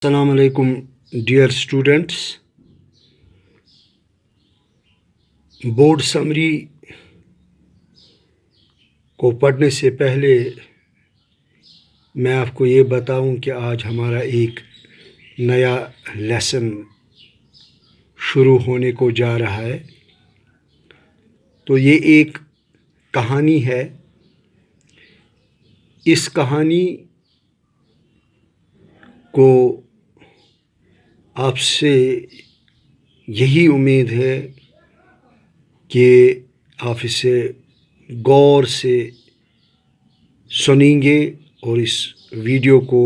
السلام علیکم dear students. Board summary کو پڑھنے سے پہلے میں آپ کو یہ بتاؤں کہ آج ہمارا ایک نیا لیسن شروع ہونے کو جا رہا ہے. تو یہ ایک کہانی ہے. اس کہانی کو آپ سے یہی امید ہے کہ آپ اسے غور سے سنیں گے اور اس ویڈیو کو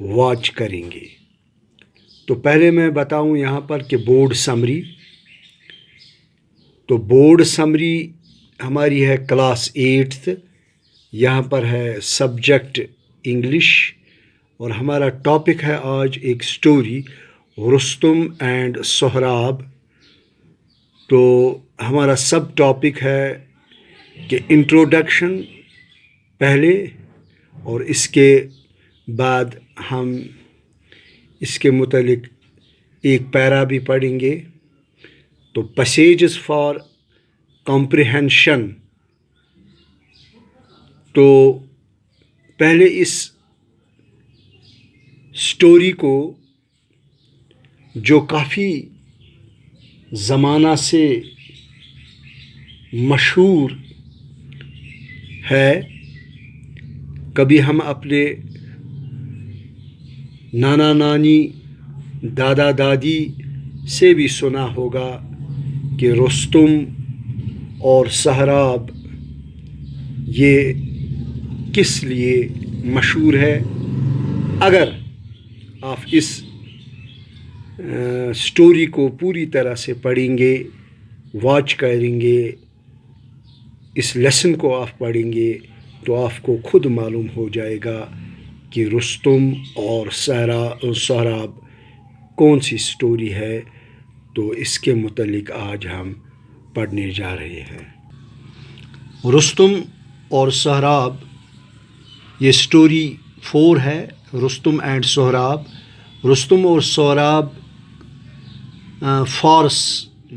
واچ کریں گے. تو پہلے میں بتاؤں یہاں پر کہ بورڈ سمری. تو بورڈ سمری ہماری ہے کلاس 8th. یہاں پر ہے سبجیکٹ انگلش اور ہمارا ٹاپک ہے آج ایک سٹوری رستم اینڈ سہراب. تو ہمارا سب ٹاپک ہے کہ انٹروڈکشن پہلے اور اس کے بعد ہم اس کے متعلق ایک پیرا بھی پڑھیں گے. تو پیسیجز فار کمپریہنشن. تو پہلے اس سٹوری کو جو کافی زمانہ سے مشہور ہے، کبھی ہم اپنے نانا نانی دادا دادی سے بھی سنا ہوگا کہ رستم اور سہراب یہ کس لیے مشہور ہے. اگر آپ اس سٹوری کو پوری طرح سے پڑھیں گے، واچ کریں گے، اس لیسن کو آپ پڑھیں گے تو آپ کو خود معلوم ہو جائے گا کہ رستم اور سہراب کون سی سٹوری ہے. تو اس کے متعلق آج ہم پڑھنے جا رہے ہیں. رستم اور سہراب یہ سٹوری 4 ہے. رستم اینڈ سہراب. رستم اور سہراب فارس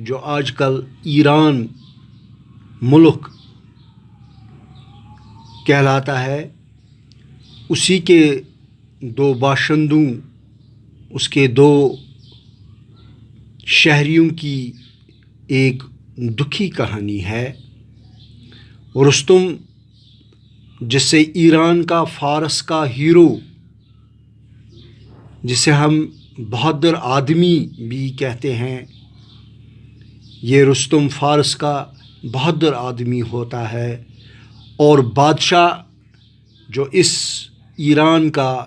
جو آج کل ایران ملک کہلاتا ہے، اسی کے دو باشندوں، اس کے دو شہریوں کی ایک دکھی کہانی ہے. رستم جسے ایران کا فارس کا ہیرو، جسے ہم بہادر آدمی بھی کہتے ہیں، یہ رستم فارس کا بہادر آدمی ہوتا ہے. اور بادشاہ جو اس ایران کا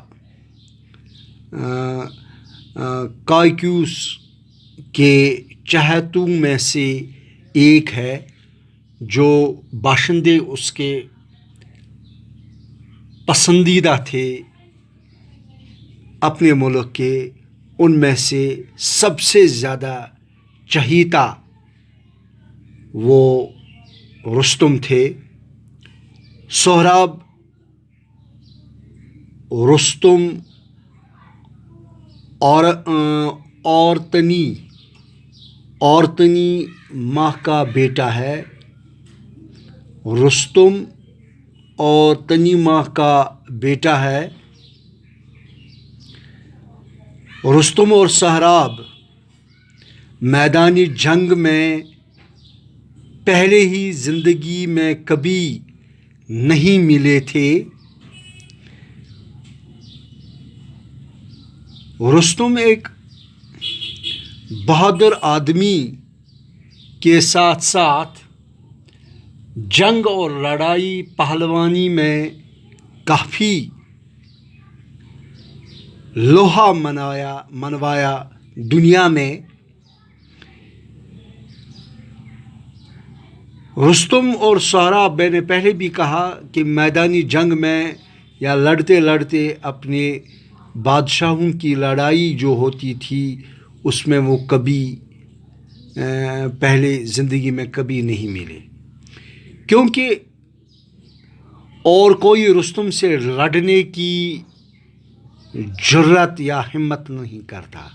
کائکیوس کے چہتوں میں سے ایک ہے، جو باشندے اس کے پسندیدہ تھے اپنے ملک کے، ان میں سے سب سے زیادہ چہیتا وہ رستم تھے. سہراب رستم اورتنی ماہ کا بیٹا ہے. رستم اور تنی ماہ کا بیٹا ہے. رستم اور سہراب میدانی جنگ میں پہلے ہی زندگی میں کبھی نہیں ملے تھے. رستم ایک بہادر آدمی کے ساتھ ساتھ جنگ اور لڑائی پہلوانی میں کافی لوہا منوایا دنیا میں. رستم اور سہراب، میں نے پہلے بھی کہا کہ میدانی جنگ میں یا لڑتے لڑتے اپنے بادشاہوں کی لڑائی جو ہوتی تھی اس میں وہ کبھی پہلے زندگی میں کبھی نہیں ملے، کیونکہ اور کوئی رستم سے لڑنے کی جرت یا ہمت نہیں کرتا۔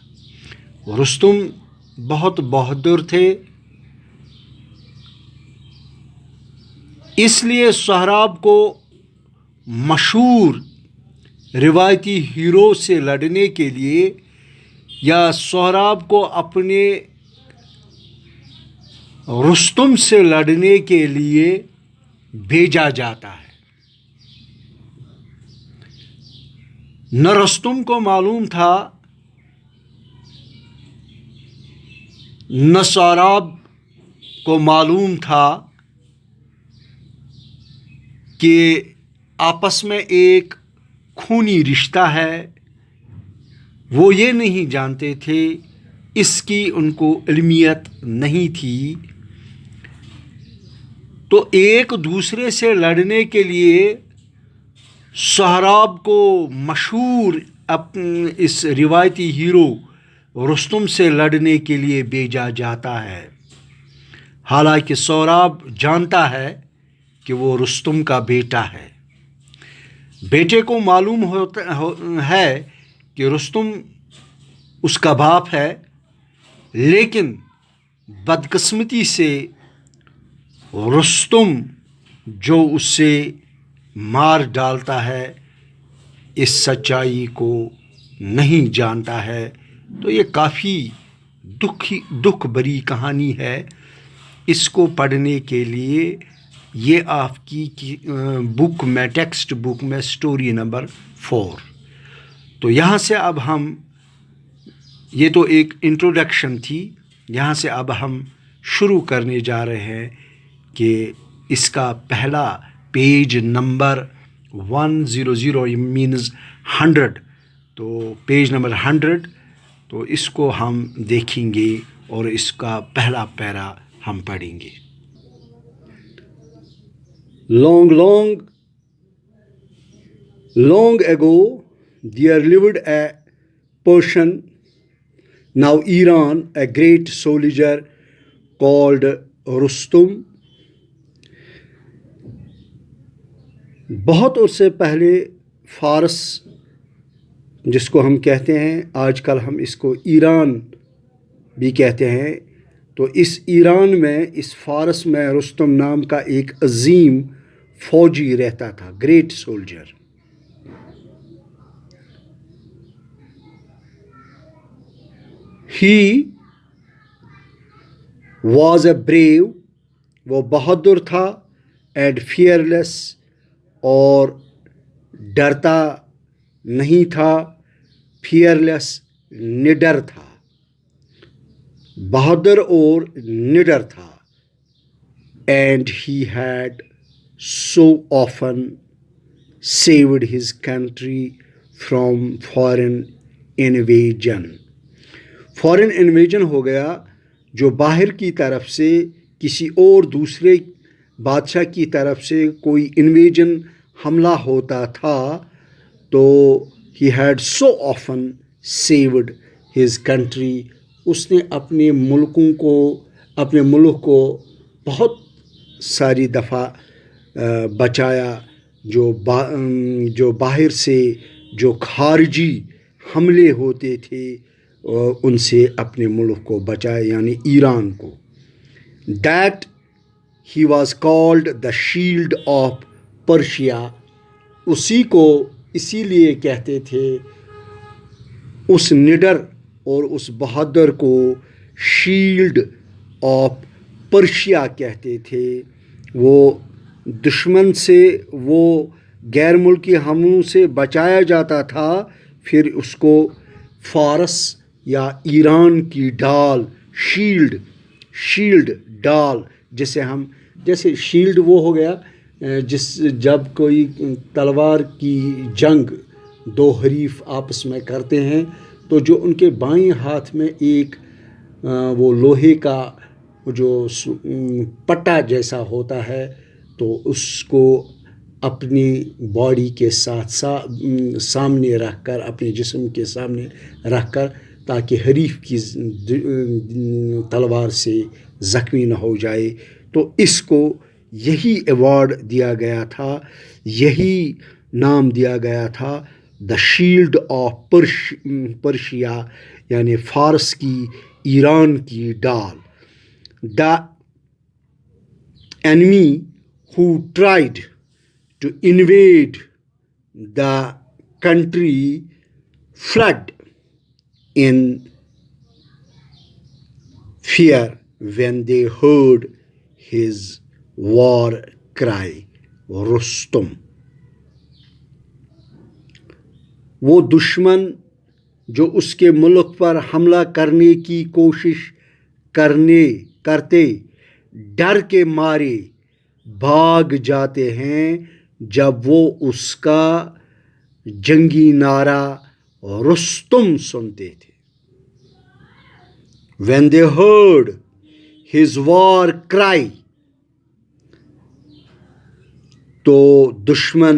رستم بہت بہادر تھے، اس لیے سہراب کو مشہور روایتی ہیرو سے لڑنے کے لیے یا سہراب کو اپنے رستم سے لڑنے کے لیے بھیجا جاتا ہے۔ نہ رستم کو معلوم تھا نہ سہراب کو معلوم تھا کہ آپس میں ایک خونی رشتہ ہے، وہ یہ نہیں جانتے تھے، اس کی ان کو علمیت نہیں تھی، تو ایک دوسرے سے لڑنے کے لیے سہراب کو مشہور اس روایتی ہیرو رستم سے لڑنے کے لیے بھیجا جاتا ہے، حالانکہ سہراب جانتا ہے کہ وہ رستم کا بیٹا ہے۔ بیٹے کو معلوم ہے کہ رستم اس کا باپ ہے، لیکن بدقسمتی سے رستم جو اس سے مار ڈالتا ہے اس سچائی کو نہیں جانتا ہے۔ تو یہ کافی دکھ بھری کہانی ہے۔ اس کو پڑھنے کے لیے یہ آپ کی بک میں ٹیکسٹ بک میں سٹوری نمبر 4۔ تو یہاں سے اب ہم، یہ تو ایک انٹروڈکشن تھی، یہاں سے اب ہم شروع کرنے جا رہے ہیں کہ اس کا پہلا پیج نمبر 100 مینز 100، تو پیج نمبر 100، تو اس کو ہم دیکھیں گے اور اس کا پہلا پیرا ہم پڑھیں گے۔ Long ago there lived a Persian, now Iran, a great soldier called Rustum. بہت عرصے پہلے فارس، جس کو ہم کہتے ہیں آج کل ہم اس کو ایران بھی کہتے ہیں، تو اس ایران میں، اس فارس میں رستم نام کا ایک عظیم فوجی رہتا تھا، great soldier. He was a brave, وہ بہادر تھا، اینڈ فیئرلیس، اور ڈرتا نہیں تھا، فیئرلیس نڈر تھا، بہادر اور نڈر تھا۔ And he had so often saved his country from foreign invasion. Foreign invasion ہو گیا جو باہر کی طرف سے، کسی اور دوسرے بادشاہ کی طرف سے کوئی انویژن حملہ ہوتا تھا، تو he had so often saved his country, اس نے اپنے ملک کو بہت ساری دفعہ بچایا، جو باہر سے جو خارجی حملے ہوتے تھے ان سے اپنے ملک کو بچایا، یعنی ایران کو۔ That he was called the shield of Persia, اسی کو اسی لیے کہتے تھے، اس نڈر اور اس بہادر کو شیلڈ آف پرشیا کہتے تھے۔ وہ دشمن سے، وہ غیر ملکی حملوں سے بچایا جاتا تھا، پھر اس کو فارس یا ایران کی ڈال، شیلڈ ڈال، جیسے شیلڈ وہ ہو گیا جب کوئی تلوار کی جنگ دو حریف آپس میں کرتے ہیں، تو جو ان کے بائیں ہاتھ میں ایک وہ لوہے کا جو پٹا جیسا ہوتا ہے، تو اس کو اپنی باڈی کے ساتھ سامنے رکھ کر، اپنے جسم کے سامنے رکھ کر، تاکہ حریف کی تلوار سے زخمی نہ ہو جائے، تو اس کو یہی ایوارڈ دیا گیا تھا، یہی نام دیا گیا تھا، دا شیلڈ آف پرشیا یعنی فارس کی ایران کی ڈال. دا enemy who tried to invade the country fled in fear when they heard his war cry. Rustam. وہ دشمن جو اس کے ملک پر حملہ کرنے کی کوشش کرتے ڈر کے مارے بھاگ جاتے ہیں جب وہ اس کا جنگی نعرہ رستم سنتے تھے. When they heard his war cry, تو دشمن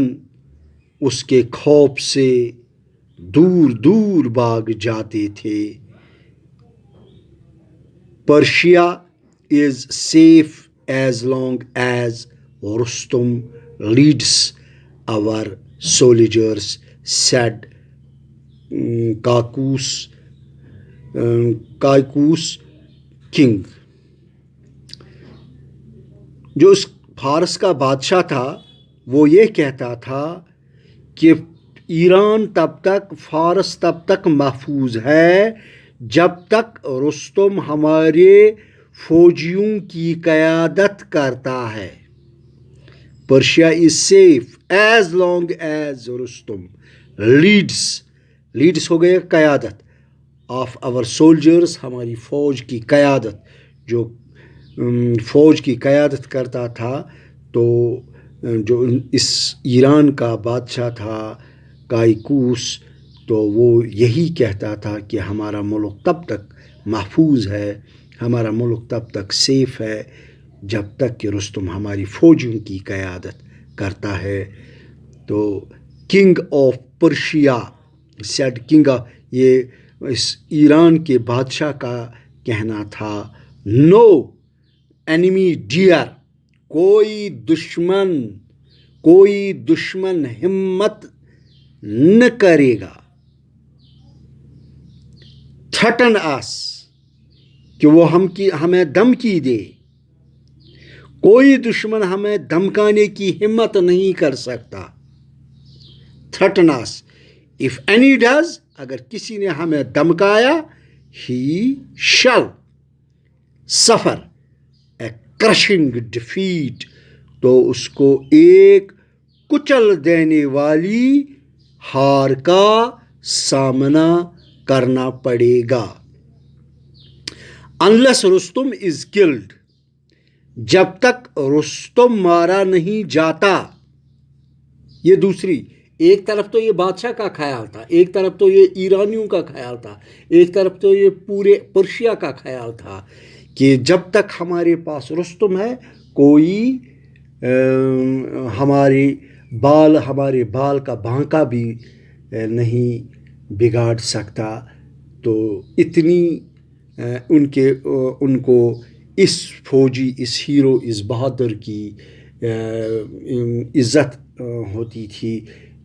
اس کے خوف سے دور دور بھاگ جاتے تھے. Persia is safe as long as Rustum leads our soldiers, said Kaikous king. جو اس فارس کا بادشاہ تھا وہ یہ کہتا تھا کہ ایران تب تک، فارس تب تک محفوظ ہے جب تک رستم ہمارے فوجیوں کی قیادت کرتا ہے. Persia is safe as long as Rustam leads ہو گیا قیادت، آف آور سولجرس ہماری فوج کی قیادت. جو فوج کی قیادت کرتا تھا تو جو اس ایران کا بادشاہ تھا کائکوس، تو وہ یہی کہتا تھا کہ ہمارا ملک تب تک محفوظ ہے، ہمارا ملک تب تک سیف ہے جب تک کہ رستم ہماری فوجوں کی قیادت کرتا ہے. تو کنگ آف پرشیا سیڈ یہ اس ایران کے بادشاہ کا کہنا تھا، نو اینیمی ڈیئر، کوئی دشمن ہمت نہ کرے گا، تھریٹن اس کہ وہ ہمیں دھمکی دے. کوئی دشمن ہمیں دھمکانے کی ہمت نہیں کر سکتا. Threaten us if any does, اگر کسی نے ہمیں دھمکایا، ہی شل سفر اے کرشنگ ڈیفیٹ، تو اس کو ایک کچل دینے والی ہار کا سامنا کرنا پڑے گا. انلیس رستم از کلڈ، جب تک رستم مارا نہیں جاتا. یہ دوسری، ایک طرف تو یہ بادشاہ کا خیال تھا، ایک طرف تو یہ ایرانیوں کا خیال تھا، ایک طرف تو یہ پورے پرشیا کا خیال تھا کہ جب تک ہمارے پاس رستم ہے کوئی ہمارے بال کا بانکا بھی نہیں بگاڑ سکتا. تو اتنی ان کو اس فوجی، اس ہیرو، اس بہادر کی عزت ہوتی تھی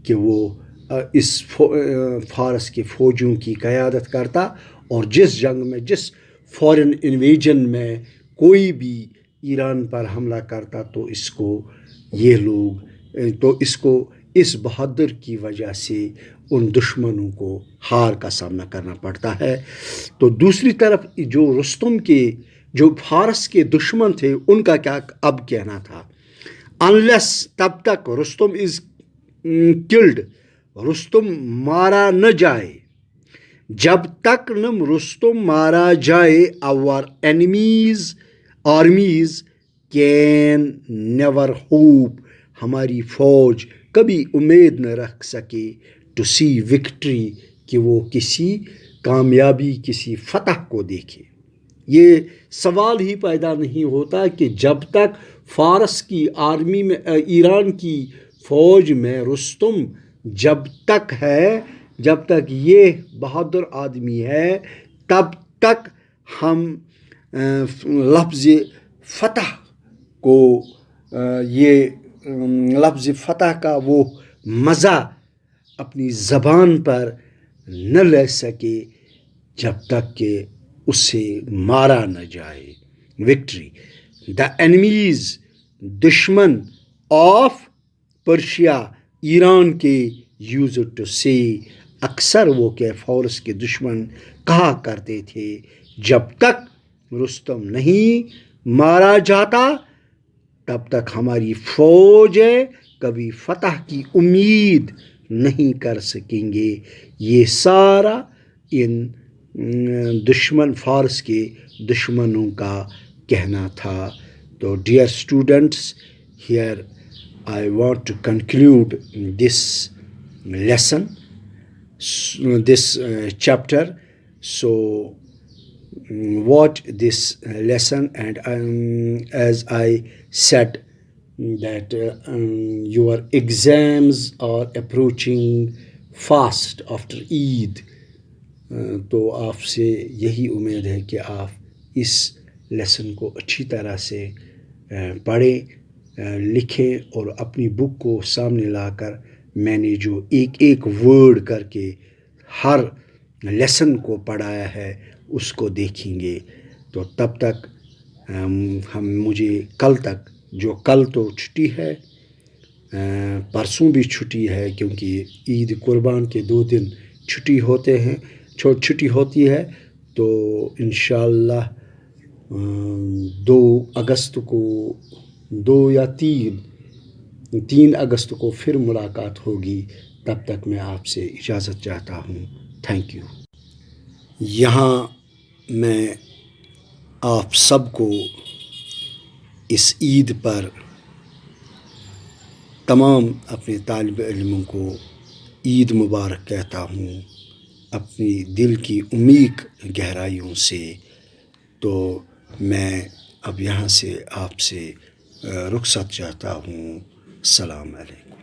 کہ وہ اس فارس کے فوجیوں کی قیادت کرتا، اور جس جنگ میں، جس فورن انویژن میں کوئی بھی ایران پر حملہ کرتا تو اس بہادر کی وجہ سے ان دشمنوں کو ہار کا سامنا کرنا پڑتا ہے. تو دوسری طرف جو رستم کے جو فارس کے دشمن تھے ان کا کیا اب کہنا تھا، انلیس تب تک رستم از کلڈ، رستم مارا نہ جائے، جب تک نہ رستم مارا جائے، our armies can never hope، ہماری فوج کبھی امید نہ رکھ سکے to see victory، کہ وہ کسی کامیابی، کسی فتح کو دیکھے. یہ سوال ہی پیدا نہیں ہوتا کہ جب تک فارس کی آرمی میں، ایران کی فوج میں رستم جب تک ہے، جب تک یہ بہادر آدمی ہے، تب تک ہم لفظ فتح کو، یہ لفظ فتح کا وہ مزہ اپنی زبان پر نہ لے سکے جب تک کہ اسے مارا نہ جائے. وکٹری. دا اینیمیز دشمن آف پرشیا ایران کے یوز ٹو سے اکثر وہ کہ فارس کے دشمن کہا کرتے تھے جب تک رستم نہیں مارا جاتا تب تک ہماری فوجیں کبھی فتح کی امید نہیں کر سکیں گے. یہ سارا ان دشمن فارس کے دشمنوں کا کہنا تھا. تو dear students, here I want to conclude this lesson, this chapter. So watch this lesson, and as I said that your exams are approaching fast after Eid. تو آپ سے یہی امید ہے کہ آپ اس لیسن کو اچھی طرح سے پڑھیں, لکھیں, اور اپنی بک کو سامنے لا کر میں نے جو ایک ایک ورڈ کر کے ہر لیسن کو پڑھایا ہے اس کو دیکھیں گے. تو تب تک مجھے کل تک, جو کل تو چھٹی ہے, پرسوں بھی چھٹی ہے کیونکہ عید قربان کے 2 دن چھٹی ہوتے ہیں, چھٹی ہوتی ہے. تو انشاءاللہ 2 اگست کو 2 یا 3 اگست کو پھر ملاقات ہوگی. تب تک میں آپ سے اجازت چاہتا ہوں. Thank you. یہاں میں آپ سب کو اس عید پر تمام اپنے طالب علموں کو عید مبارک کہتا ہوں اپنی دل کی عمیق گہرائیوں سے. تو میں اب یہاں سے آپ سے رخصت چاہتا ہوں. السلام علیکم.